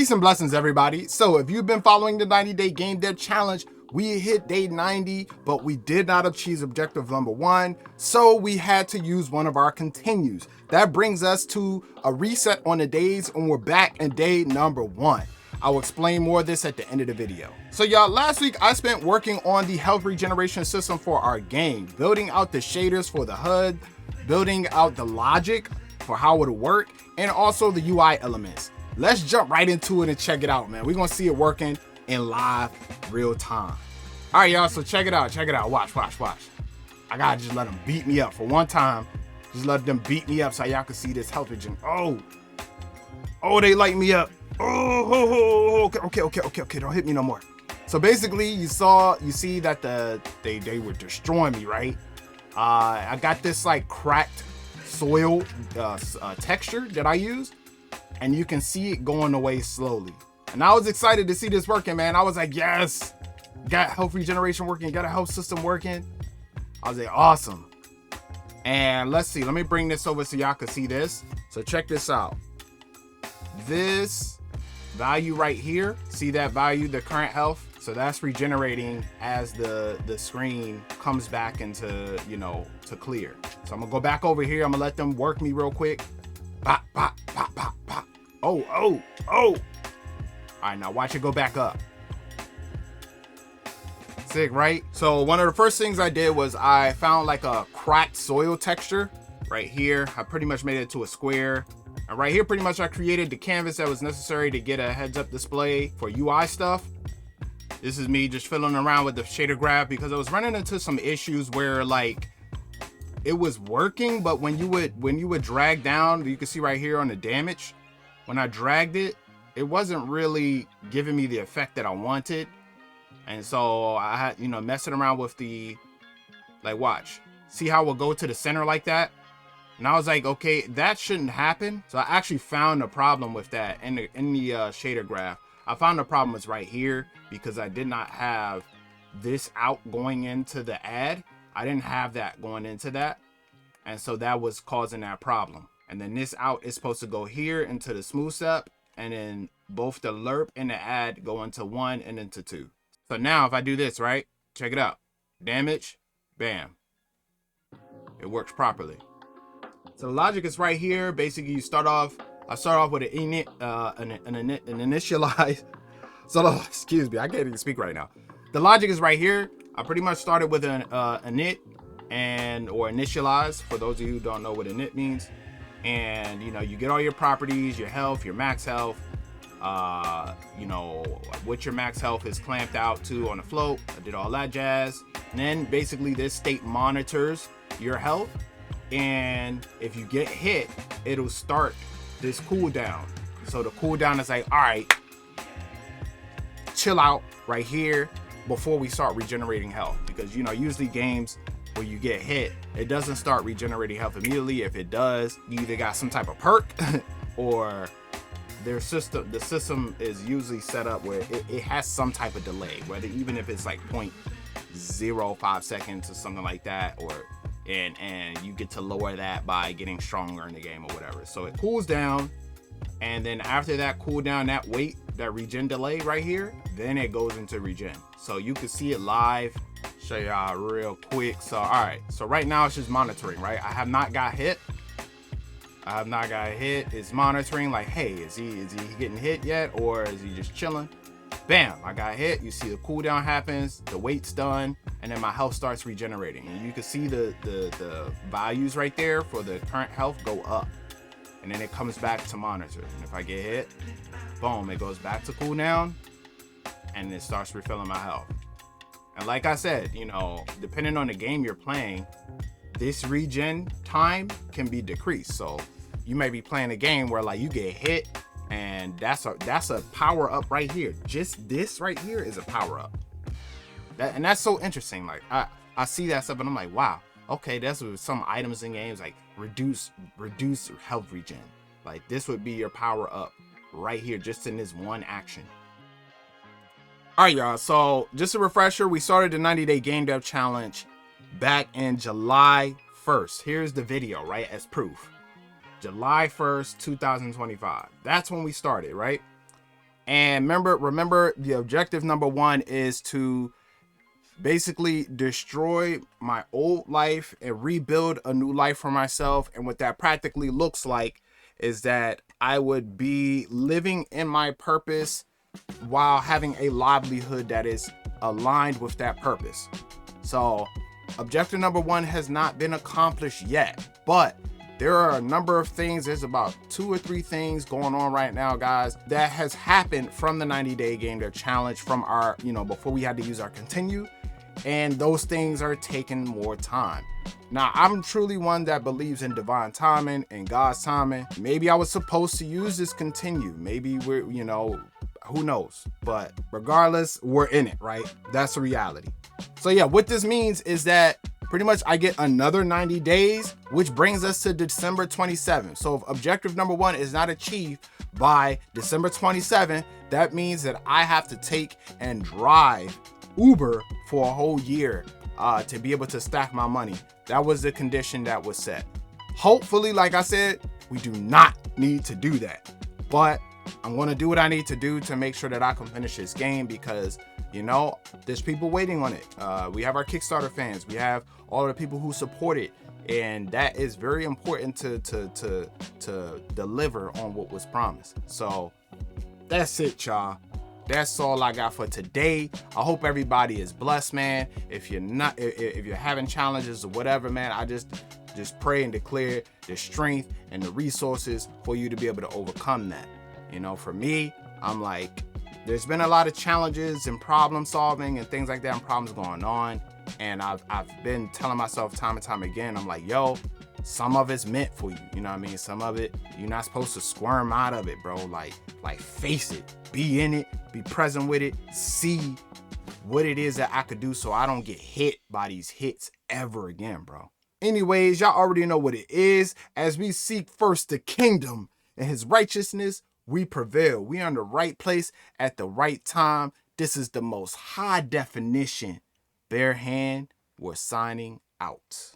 Peace and blessings, everybody. So if you've been following the 90-day game dev challenge, we hit day 90, but we did not achieve objective number 1, so we had to use one of our continues. That brings us to a reset on the days, and we're back in day number 1. I'll explain more of this at the end of the video. So y'all, last week I spent working on the health regeneration system for our game, building out the shaders for the HUD, building out the logic for how it'll work, and also the UI elements. Let's jump right into it and check it out, man. We're gonna see it working in live real time. All right, y'all, so check it out, watch. I gotta just let them beat me up for one time. Just let them beat me up so y'all can see this health regen. Oh, they light me up. Okay, don't hit me no more. So basically, you see that they were destroying me, right? I got this like cracked soil texture that I use, and you can see it going away slowly. And I was excited to see this working, man. I was like, yes, got health regeneration working, got a health system working. I was like, awesome. And let's see, let me bring this over so y'all can see this. So check this out. This value right here, see that value, the current health? So that's regenerating as the screen comes back into, to clear. So I'm gonna go back over here. I'm gonna let them work me real quick. Pop, pop, pop, pop, pop. Oh. All right, now watch it go back up. Sick, right? So one of the first things I did was I found like a cracked soil texture right here. I pretty much made it to a square. And right here, pretty much I created the canvas that was necessary to get a heads-up display for UI stuff. This is me just fiddling around with the shader graph because I was running into some issues where like it was working, but when you would drag down, you can see right here on the damage, when I dragged it, it wasn't really giving me the effect that I wanted. And so I had, messing around with the, like, watch, see how we'll go to the center like that? And I was like, okay, that shouldn't happen. So I actually found a problem with that in the shader graph. I found the problem was right here because I did not have this out going into the ad. I didn't have that going into that. And so that was causing that problem. And then this out is supposed to go here into the smooth step. And then both the lerp and the ad go into 1 and into 2. So now if I do this, right? Check it out. Damage, bam. It works properly. So the logic is right here. Basically, I start off with an initialize. So excuse me, I can't even speak right now. The logic is right here. I pretty much started with an init or initialize, for those of you who don't know what init means. And you get all your properties, your health, your max health, what your max health is clamped out to on the float. I did all that jazz. And then basically this state monitors your health. And if you get hit, it'll start this cooldown. So the cooldown is like, all right, chill out right here before we start regenerating health. Because usually games where you get hit, it doesn't start regenerating health immediately. If it does, you either got some type of perk or the system is usually set up where it has some type of delay, whether even if it's like 0.05 seconds or something like that, and you get to lower that by getting stronger in the game or whatever. So it cools down, and then after that cooldown, that wait, that regen delay right here, then it goes into regen. So you can see it live. Show y'all real quick. So all right, so right now it's just monitoring, right? I have not got hit. It's monitoring like, hey, is he getting hit yet, or is he just chilling? Bam, I got hit. You see the cooldown happens, the weight's done, and then my health starts regenerating. And you can see the values right there for the current health go up, and then it comes back to monitor. And if I get hit, boom, it goes back to cooldown, and it starts refilling my health. And like I said, depending on the game you're playing, this regen time can be decreased. So you may be playing a game where like you get hit, and that's a power up right here. Just this right here is a power up. And that's so interesting. Like I see that stuff and I'm like, wow, okay, that's what some items in games like reduce health regen. Like this would be your power up right here, just in this one action. All right, y'all, so just a refresher, we started the 90-day game dev challenge back in July 1st. Here's the video, right, as proof. July 1st, 2025. That's when we started, right? And remember the objective number 1 is to basically destroy my old life and rebuild a new life for myself. And what that practically looks like is that I would be living in my purpose while having a livelihood that is aligned with that purpose. So objective number 1 has not been accomplished yet, but there are a number of things. There's about 2 or 3 things going on right now, guys, that has happened from the 90-day game dev challenge, from our, before we had to use our continue. And those things are taking more time. Now, I'm truly one that believes in divine timing and God's timing. Maybe I was supposed to use this continue. Maybe we're, who knows? But regardless, we're in it, right? That's the reality. So yeah, what this means is that pretty much I get another 90 days, which brings us to December 27th. So if objective number 1 is not achieved by December 27th, that means that I have to take and drive Uber for a whole year to be able to stack my money. That was the condition that was set. Hopefully, like I said, we do not need to do that. But I'm going to do what I need to do to make sure that I can finish this game, because, there's people waiting on it. We have our Kickstarter fans. We have all the people who support it. And that is very important to deliver on what was promised. So that's it, y'all. That's all I got for today. I hope everybody is blessed, man. If you're having challenges or whatever, man, I just pray and declare the strength and the resources for you to be able to overcome that. For me, I'm like, there's been a lot of challenges and problem solving and things like that and problems going on. And I've been telling myself time and time again, I'm like, yo, some of it's meant for you. You know what I mean? Some of it, you're not supposed to squirm out of it, bro. Like face it, be in it, be present with it, see what it is that I could do so I don't get hit by these hits ever again, bro. Anyways, y'all already know what it is. As we seek first the kingdom and his righteousness, we prevail. We are in the right place at the right time. This is the most high definition. Bare hand, we're signing out.